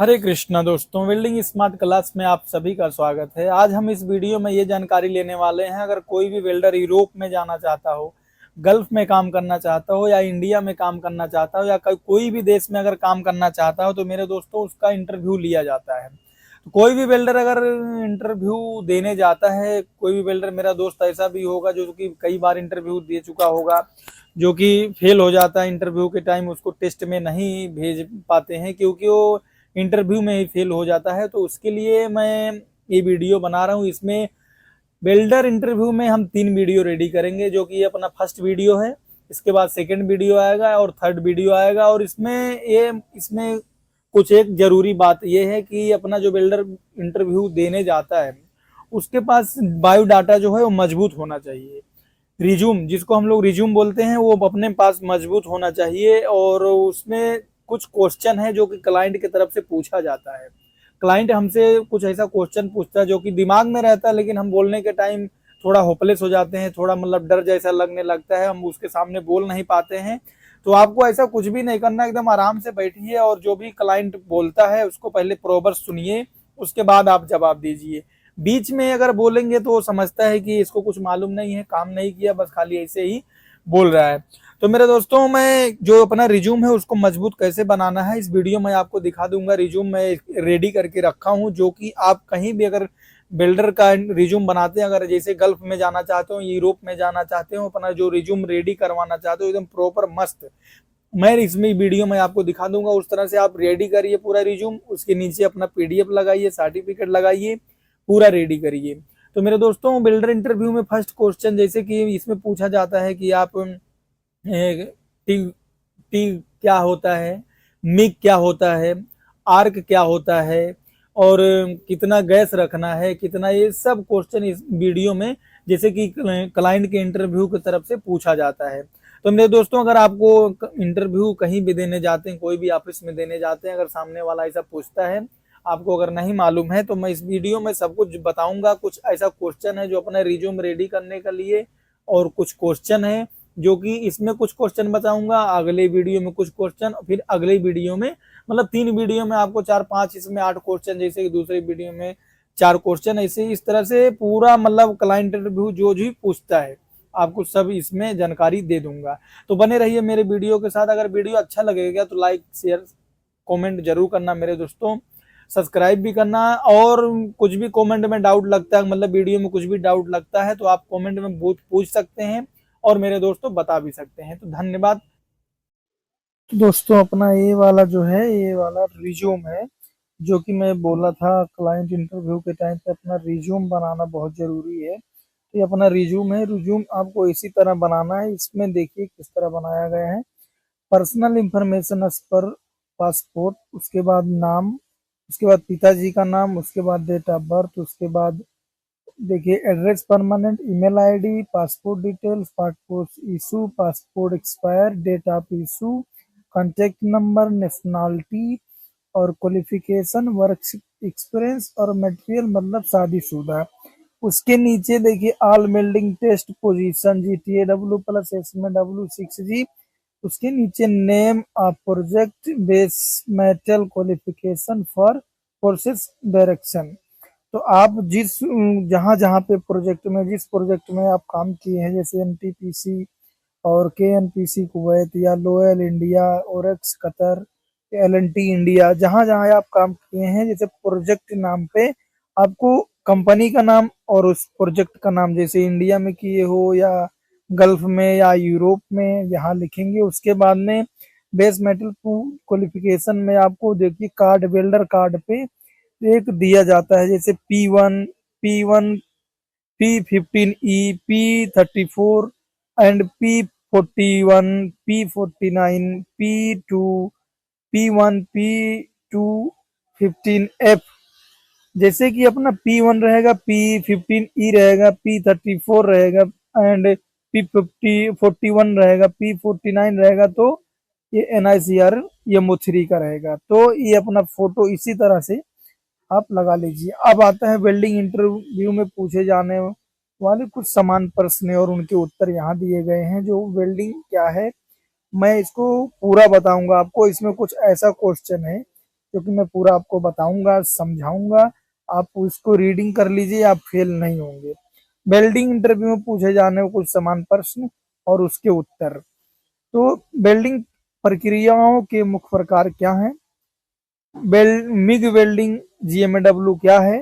हरे कृष्णा दोस्तों, welding smart class में आप सभी का स्वागत है। आज हम इस वीडियो में ये जानकारी लेने वाले हैं, अगर कोई भी वेल्डर यूरोप में जाना चाहता हो, गल्फ में काम करना चाहता हो या इंडिया में काम करना चाहता हो या कोई भी देश में अगर काम करना चाहता हो तो मेरे दोस्तों उसका इंटरव्यू लिया जाता है। तो कोई भी वेल्डर अगर इंटरव्यू देने जाता है, कोई भी वेल्डर, मेरा दोस्त ऐसा भी होगा जो कि कई बार इंटरव्यू दे चुका होगा, जो कि फेल हो जाता है इंटरव्यू के टाइम, उसको टेस्ट में नहीं भेज पाते हैं क्योंकि वो इंटरव्यू में ही फेल हो जाता है। तो उसके लिए मैं ये वीडियो बना रहा हूँ। इसमें वेल्डर इंटरव्यू में हम 3 वीडियो रेडी करेंगे, जो कि ये अपना फर्स्ट वीडियो है। इसके बाद सेकंड वीडियो आएगा और थर्ड वीडियो आएगा। और इसमें कुछ एक जरूरी बात ये है कि अपना जो वेल्डर इंटरव्यू देने जाता है उसके पास बायोडाटा जो है वो मजबूत होना चाहिए। रिज्यूम, जिसको हम लोग रिज्यूम बोलते हैं, वो अपने पास मजबूत होना चाहिए। और उसमें कुछ क्वेश्चन है जो कि क्लाइंट की तरफ से पूछा जाता है। क्लाइंट हमसे कुछ ऐसा क्वेश्चन पूछता है जो कि दिमाग में रहता है, लेकिन हम बोलने के टाइम थोड़ा होपलेस हो जाते हैं, थोड़ा मतलब डर जैसा लगने लगता है, हम उसके सामने बोल नहीं पाते हैं। तो आपको ऐसा कुछ भी नहीं करना, एकदम आराम से बैठिए और जो भी क्लाइंट बोलता है उसको पहले प्रॉपर सुनिए, उसके बाद आप जवाब दीजिए। बीच में अगर बोलेंगे तो वो समझता है कि इसको कुछ मालूम नहीं है, काम नहीं किया, बस खाली ऐसे ही बोल रहा है। तो मेरे दोस्तों, मैं जो अपना रिज्यूम है उसको मजबूत कैसे बनाना है इस वीडियो में आपको दिखा दूंगा। रिज्यूम मैं रेडी करके रखा हूं, जो कि आप कहीं भी अगर बिल्डर का रिज्यूम बनाते हैं, अगर जैसे गल्फ में जाना चाहते हो, यूरोप में जाना चाहते हो, अपना जो रिज्यूम रेडी करवाना चाहते हो एकदम प्रॉपर मस्त, मैं इसमें वीडियो में आपको दिखा दूंगा। उस तरह से आप रेडी करिए पूरा रिज्यूम, उसके नीचे अपना पीडीएफ लगाइए, सर्टिफिकेट लगाइए, पूरा रेडी करिए। तो मेरे दोस्तों, बिल्डर इंटरव्यू में फर्स्ट क्वेश्चन जैसे कि इसमें पूछा जाता है कि आप टी टी क्या होता है, मिग क्या होता है, आर्क क्या होता है, और कितना गैस रखना है, कितना, ये सब क्वेश्चन इस वीडियो में जैसे कि क्लाइंट के इंटरव्यू की तरफ से पूछा जाता है। तो मेरे दोस्तों, अगर आपको इंटरव्यू कहीं भी देने जाते हैं, कोई भी ऑफिस में देने जाते हैं, अगर सामने वाला ऐसा पूछता है, आपको अगर नहीं मालूम है, तो मैं इस वीडियो में सब कुछ बताऊंगा। कुछ ऐसा क्वेश्चन है जो अपना रिज्यूम रेडी करने के लिए, और कुछ क्वेश्चन है जो कि इसमें कुछ क्वेश्चन बताऊंगा, अगले वीडियो में कुछ क्वेश्चन, फिर अगले वीडियो में, मतलब 3 वीडियो में आपको 4-5, इसमें 8 क्वेश्चन, जैसे कि दूसरे वीडियो में 4 क्वेश्चन, ऐसे इस तरह से पूरा मतलब क्लाइंट इंटरव्यू जो भी पूछता है आपको सब इसमें जानकारी दे दूंगा। तो बने रहिए मेरे वीडियो के साथ। अगर वीडियो अच्छा लगेगा तो लाइक, शेयर, कमेंट जरूर करना मेरे दोस्तों, सब्सक्राइब भी करना। और कुछ भी कमेंट में डाउट लगता है, मतलब वीडियो में कुछ भी डाउट लगता है, तो आप कमेंट में पूछ सकते हैं और मेरे दोस्तों बता भी सकते हैं। तो धन्यवाद। तो दोस्तों, अपना ये वाला जो है, ये वाला रिज्यूम है, जो कि मैं बोला था क्लाइंट इंटरव्यू के टाइम पे अपना रिज्यूम बनाना बहुत जरूरी है। तो ये अपना रिज्यूम है। रिज्यूम आपको इसी तरह बनाना है। इसमें देखिए किस तरह बनाया गया है। Personal information as per passport, उसके बाद नाम, उसके बाद पिताजी का नाम, उसके बाद डेट ऑफ बर्थ, उसके बाद देखिए address, permanent, email ID, passport details, passport issue, passport expire, date of issue, contact number, nationality और क्वालिफिकेशन, वर्क एक्सपीरियंस और मटेरियल मतलब शादीशुदा। उसके नीचे देखिए all welding test position GTA W+ SMW6G। उसके नीचे name of project, base metal qualification for process direction. तो आप जिस जहां जहां पे प्रोजेक्ट में, जिस प्रोजेक्ट में आप काम किए हैं, जैसे NTPC और KNPC कुवैत या लोयल इंडिया, ओरेक्स कतर, LNT इंडिया, जहां जहां आप काम किए हैं, जैसे प्रोजेक्ट नाम पे आपको कंपनी का नाम और उस प्रोजेक्ट का नाम, जैसे इंडिया में किए हो या गल्फ में या यूरोप में, यहाँ लिखेंगे। उसके बाद में बेस मेटल क्वालिफिकेशन में आपको देखिए कार्ड, वेल्डर कार्ड पे एक दिया जाता है, जैसे P1, P15E, P34 and P41, P49, P2, P1, P2, 15F। जैसे कि अपना P1 रहेगा, P15E रहेगा, P34 रहेगा एंड P41 रहेगा, P49 रहेगा, तो ये NICR ये MO3 का रहेगा। तो ये अपना फोटो इसी तरह से आप लगा लीजिए। अब आता है वेल्डिंग इंटरव्यू में पूछे जाने वाले कुछ समान प्रश्न और उनके उत्तर यहाँ दिए गए हैं। जो वेल्डिंग क्या है मैं इसको पूरा बताऊंगा आपको। इसमें कुछ ऐसा क्वेश्चन है क्योंकि मैं पूरा आपको बताऊंगा, समझाऊंगा, आप उसको रीडिंग कर लीजिए, आप फेल नहीं होंगे। वेल्डिंग इंटरव्यू में पूछे जाने कुछ समान प्रश्न और उसके उत्तर। तो वेल्डिंग प्रक्रियाओं के मुख्य प्रकार क्या हैं? मिग वेल्डिंग जीएमडब्ल्यू क्या है?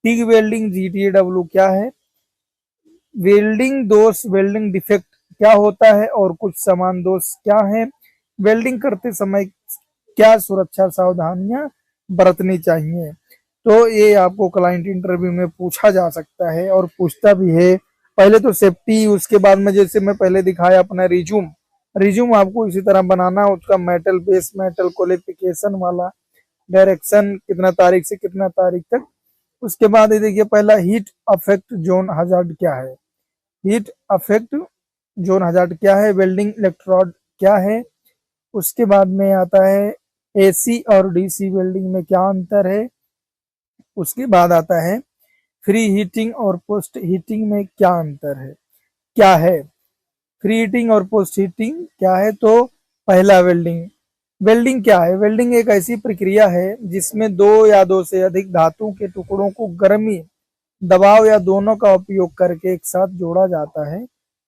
टिग वेल्डिंग जीटीएडब्ल्यू क्या है? वेल्डिंग दोष वेल्डिंग डिफेक्ट क्या होता है और कुछ समान दोष क्या है? वेल्डिंग करते समय क्या सुरक्षा सावधानियां बरतनी चाहिए? तो ये आपको क्लाइंट इंटरव्यू में पूछा जा सकता है और पूछता भी है। पहले तो सेफ्टी, उसके बाद में जैसे मैं पहले दिखाया अपना रिज्यूम, रिज्यूम आपको इसी तरह बनाना, उसका मेटल बेस मेटल क्वालिफिकेशन वाला, डायरेक्शन कितना तारीख से कितना तारीख तक। उसके बाद ये देखिए पहला हीट अफेक्ट जोन हजार्ड क्या है? हीट अफेक्ट जोन हजार्ड क्या है? वेल्डिंग इलेक्ट्रोड क्या है? उसके बाद में आता है एसी और डीसी वेल्डिंग में क्या अंतर है? उसके बाद आता है फ्री हीटिंग और पोस्ट हीटिंग में क्या अंतर है, क्या है? फ्री हीटिंग और पोस्ट हीटिंग क्या है? तो पहला वेल्डिंग, वेल्डिंग क्या है? वेल्डिंग एक ऐसी प्रक्रिया है जिसमें दो या दो से अधिक धातु के टुकड़ों को गर्मी, दबाव या दोनों का उपयोग करके एक साथ जोड़ा जाता है,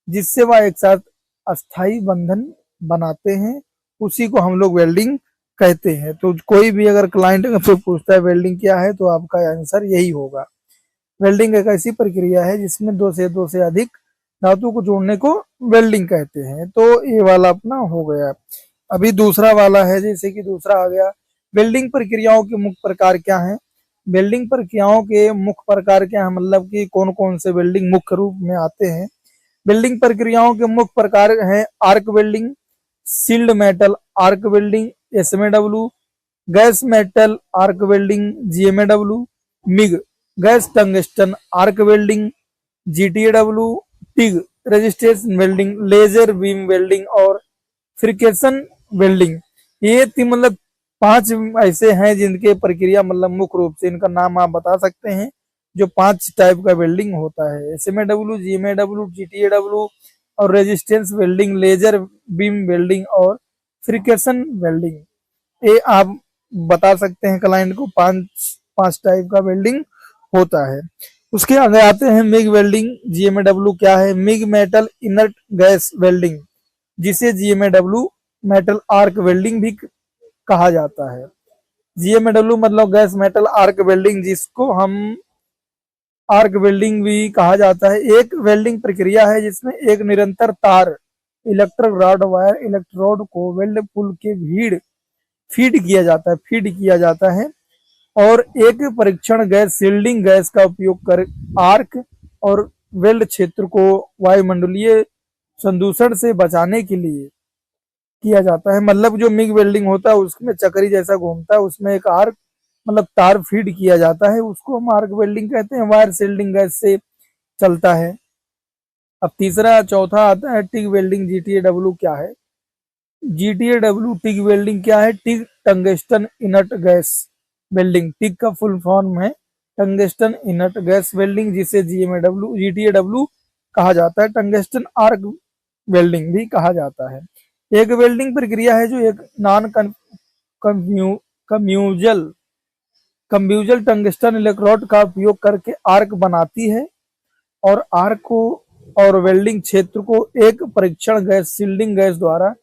जिससे वह एक साथ अस्थाई बंधन बनाते हैं। उसी को हम लोग वेल्डिंग कहते हैं। तो कोई भी अगर क्लाइंट आपसे पूछता है वेल्डिंग क्या है, तो आपका आंसर यही होगा। वेल्डिंग एक ऐसी प्रक्रिया है जिसमें दो से अधिक धातु को जोड़ने को वेल्डिंग कहते हैं। तो ये वाला अपना हो गया। अभी दूसरा वाला है, जैसे कि दूसरा आ गया, वेल्डिंग प्रक्रियाओं के मुख्य प्रकार क्या हैं? वेल्डिंग प्रक्रियाओं के मुख्य प्रकार क्या है, मतलब कि कौन कौन से वेल्डिंग मुख्य रूप में आते हैं? वेल्डिंग प्रक्रियाओं के मुख्य प्रकार हैं arc welding, shielded metal arc welding SMW, gas metal arc welding GMW, MIG gas tungsten arc welding GTAW, TIG resistance welding, laser beam welding और फ्रिक्शन वेल्डिंग। ये मतलब 5 ऐसे हैं जिनके प्रक्रिया मतलब मुख्य रूप से इनका नाम आप बता सकते हैं, जो 5 टाइप का वेल्डिंग होता है। एसएमडब्ल्यू, जीएमडब्ल्यू, जीटीएडब्ल्यू और resistance welding, laser beam welding और फ्रिक्शन वेल्डिंग। ये आप बता सकते हैं क्लाइंट को, 5 टाइप का वेल्डिंग होता है। उसके आगे आते हैं मिग वेल्डिंग जीएमडब्ल्यू क्या है? MiG metal inert gas welding, जिसे जीएमडब्ल्यू मेटल आर्क वेल्डिंग भी कहा जाता है। जीएमडब्ल्यू मतलब गैस मेटल आर्क वेल्डिंग, जिसको हम आर्क वेल्डिंग भी कहा जाता है। एक वेल्डिंग प्रक्रिया है जिसमें एक निरंतर तार इलेक्ट्रिक रॉड वायर इलेक्ट्रोड को वेल्ड पुल के फीड किया जाता है और एक परीक्षण गैस सील्डिंग गैस का उपयोग कर आर्क और वेल्ड क्षेत्र को वायुमंडलीय संदूषण से बचाने के लिए किया जाता है। मतलब जो मिग वेल्डिंग होता है उसमें चक्री जैसा घूमता है, उसमें एक आर्क मतलब तार फीड किया जाता है, उसको हम आर्क वेल्डिंग कहते हैं। वायर सील्डिंग गैस से चलता है। अब तीसरा चौथा आता है टिग वेल्डिंग जीटीएडब्ल्यू क्या है? जीटीएडब्ल्यू टिग वेल्डिंग क्या है? TIG tungsten inert gas welding, TIG का फुल फॉर्म है टंगस्टन इनर्ट गैस वेल्डिंग, जिसे जीटीएडब्ल्यू कहा जाता है। टंगस्टन आर्क वेल्डिंग भी कहा जाता है। एक वेल्डिंग प्रक्रिया है जो एक नॉन कम्ब्यूजल टंगस्टन इलेक्ट्रोड का उपयोग करके आर्क बनाती है और आर्क को और वेल्डिंग क्षेत्र को एक परीक्षण गैस सील्डिंग गैस द्वारा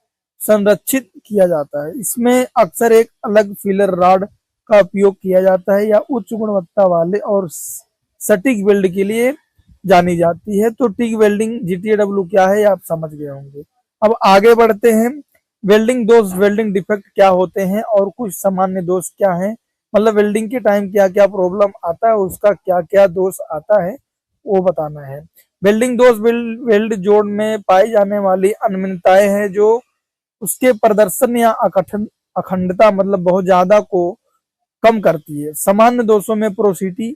संरक्षित किया जाता है। इसमें अक्सर एक अलग फिलर रॉड का उपयोग किया जाता है या उच्च गुणवत्ता वाले और सटीक वेल्ड के लिए जानी जाती है। तो टिग वेल्डिंग जीटीएडब्ल्यू क्या है आप समझ गए होंगे। अब आगे बढ़ते हैं। वेल्डिंग दोष वेल्डिंग डिफेक्ट क्या होते हैं और कुछ सामान्य दोष क्या हैं, मतलब वेल्डिंग के टाइम क्या क्या प्रॉब्लम आता है, उसका क्या क्या दोष आता है वो बताना है। वेल्डिंग दोष वेल्ड जोड़ में पाई जाने वाली अनियमितताएं हैं जो उसके प्रदर्शन या अखंडता मतलब बहुत ज्यादा को कम करती है। सामान्य दोषों में पोरोसिटी,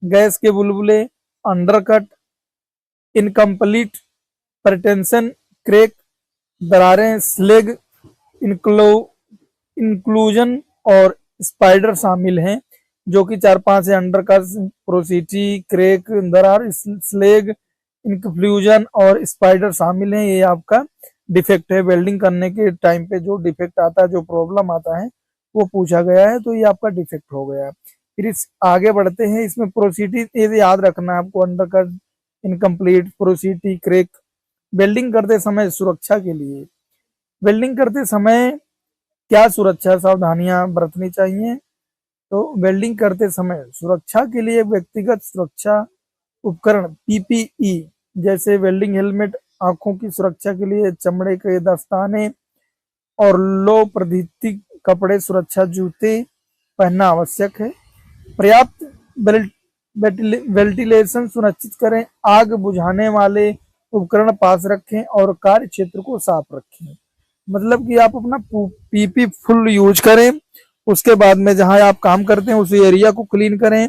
गैस के बुलबुले, अंडरकट, इनकम्प्लीट परटेंशन, क्रैक, दरारें, स्लेग, इंक्लूजन और स्पाइडर शामिल हैं, जो कि 4-5 है अंडरकट, पोरोसिटी, क्रैक, दरार, स्लेग, इंक्लूजन और स्पाइडर शामिल हैं। ये आपका डिफेक्ट है। वेल्डिंग करने के टाइम पे जो डिफेक्ट आता है, जो प्रॉब्लम आता है, वो पूछा गया है, तो ये आपका डिफेक्ट हो गया। फिर इस आगे बढ़ते हैं, इसमें पोरोसिटी ये याद रखना है आपको, undercut, incomplete, porosity, crack. Welding करते समय सुरक्षा के लिए, वेल्डिंग करते समय क्या सुरक्षा सावधानियां बरतनी चाहिए? तो वेल्डिंग करते समय सुरक्षा के लिए व्यक्तिगत सुरक्षा उपकरण पीपीई जैसे वेल्डिंग हेलमेट, आंखों की सुरक्षा के लिए चमड़े के दस्ताने और लो प्रदीप्ति कपड़े, सुरक्षा जूते पहनना आवश्यक है। पर्याप्त वेंटिलेशन सुनिश्चित करें, आग बुझाने वाले उपकरण पास रखें और कार्य क्षेत्र को साफ रखें। मतलब कि आप अपना पीपी फुल यूज करें, उसके बाद में जहां आप काम करते हैं उस एरिया को क्लीन करें।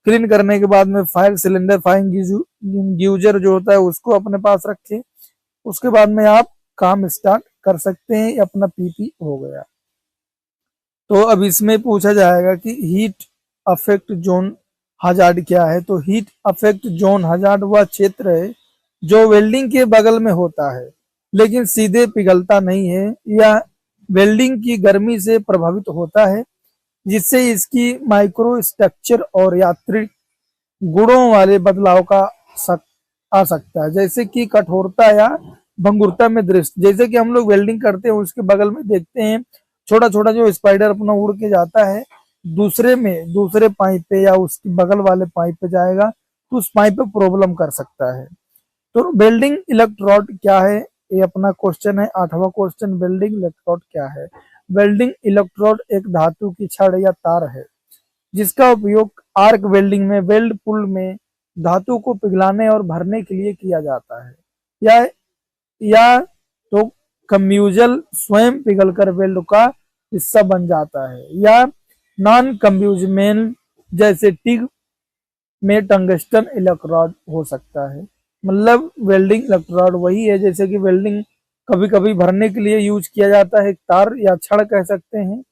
क्लीन करने के बाद में फायर सिलेंडर, फायर गियूजर जो होता है उसको अपने पास रखें। उसके बाद में आप काम स्टार्ट कर सकते हैं। अपना पीपी हो गया। तो अब इसमें पूछा जाएगा कि हीट अफेक्ट जोन हजार्ड क्या है? तो हीट अफेक्ट जोन हजार्ड वह क्षेत्र है जो वेल्डिंग के बगल में होता है लेकिन सीधे पिघलता नहीं है, या वेल्डिंग की गर्मी से प्रभावित होता है, जिससे इसकी माइक्रो स्ट्रक्चर और यांत्रिक गुणों वाले बदलाव का आ सकता है, जैसे कि कठोरता या भंगुरता में दृष्टि। जैसे कि हम लोग वेल्डिंग करते हैं उसके बगल में देखते हैं छोटा छोटा जो स्पाइडर अपना उड़ के जाता है दूसरे पाइप पे या उसके बगल वाले पाइप पे जाएगा, तो उस पाइप पे प्रॉब्लम कर सकता है। तो वेल्डिंग इलेक्ट्रोड क्या है? ये अपना क्वेश्चन है, 8वां क्वेश्चन। वेल्डिंग इलेक्ट्रोड क्या है? वेल्डिंग इलेक्ट्रोड एक धातु की छड़ या तार है जिसका उपयोग आर्क वेल्डिंग में वेल्ड पुल में धातु को पिघलाने और भरने के लिए किया जाता है। या तो कम्यूजल स्वयं पिघलकर वेल्ड का हिस्सा बन जाता है, या नॉन कम्यूजमेल जैसे टिग में टंगस्टन इलेक्ट्रोड हो सकता है। मतलब वेल्डिंग इलेक्ट्रोड वही है, जैसे कि वेल्डिंग कभी कभी भरने के लिए यूज किया जाता है, तार या छड़ कह सकते हैं,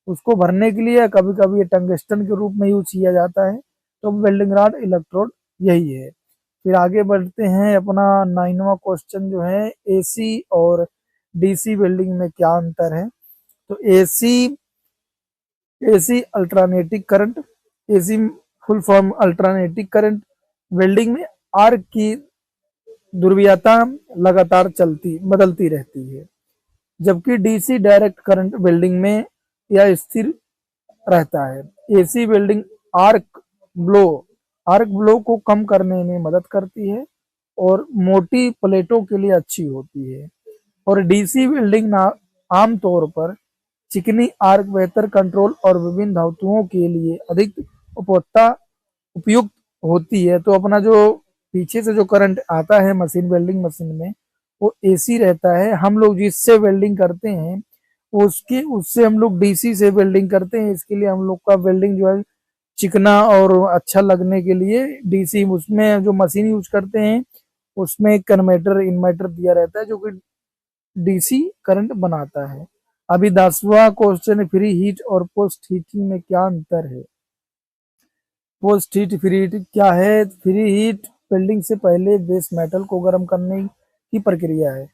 उसको भरने के लिए कभी कभी टंगस्टन के रूप में यूज किया जाता है। तो वेल्डिंग रॉड इलेक्ट्रोड यही है। फिर आगे बढ़ते हैं, अपना 9वां क्वेश्चन जो है, एसी और डीसी वेल्डिंग में क्या अंतर है? तो AC alternating current, AC full form alternating current. Welding में आर्क की ध्रुवीयता लगातार बदलती रहती है, जबकि डीसी डायरेक्ट करंट वेल्डिंग में यह स्थिर रहता है। AC welding blow arc blow को कम करने में मदद करती है और मोटी प्लेटों के लिए अच्छी होती है। और डीसी वेल्डिंग आमतौर पर चिकनी आर्क, बेहतर कंट्रोल और विभिन्न धातुओं के लिए अधिक उपयुक्त होती है। तो अपना जो पीछे से जो करंट आता है वेल्डिंग मशीन में, वो एसी रहता है। हम लोग जिससे वेल्डिंग करते हैं उससे हम लोग डीसी से वेल्डिंग करते हैं। इसके लिए हम लोग का वेल्डिंग जो है चिकना और अच्छा लगने के लिए डीसी, उसमें जो मशीन यूज करते हैं उसमें कन्वर्टर इन्वर्टर दिया रहता है जो कि डीसी करंट बनाता है। अभी 10वां क्वेश्चन, फ्री हीट और पोस्ट हीटिंग में क्या अंतर है? पोस्ट हीट फ्री हीट क्या है? फ्री हीट वेल्डिंग से पहले बेस मेटल को गर्म करने की प्रक्रिया है।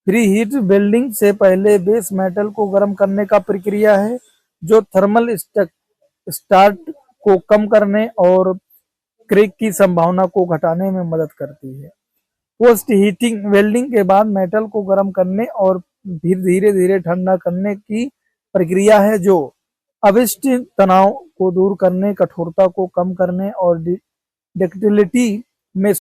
फ्री हीट वेल्डिंग से पहले बेस मेटल को गर्म करने का प्रक्रिया है जो थर्मल स्टार्ट को कम करने और क्रैक की संभावना को घटाने में मदद करती है। पोस्ट हीटिंग वेल्डिंग के बाद मेटल को गर्म करने और फिर धीरे धीरे ठंडा करने की प्रक्रिया है जो अविष्ट तनाव को दूर करने, कठोरता को कम करने और डक्टिलिटी में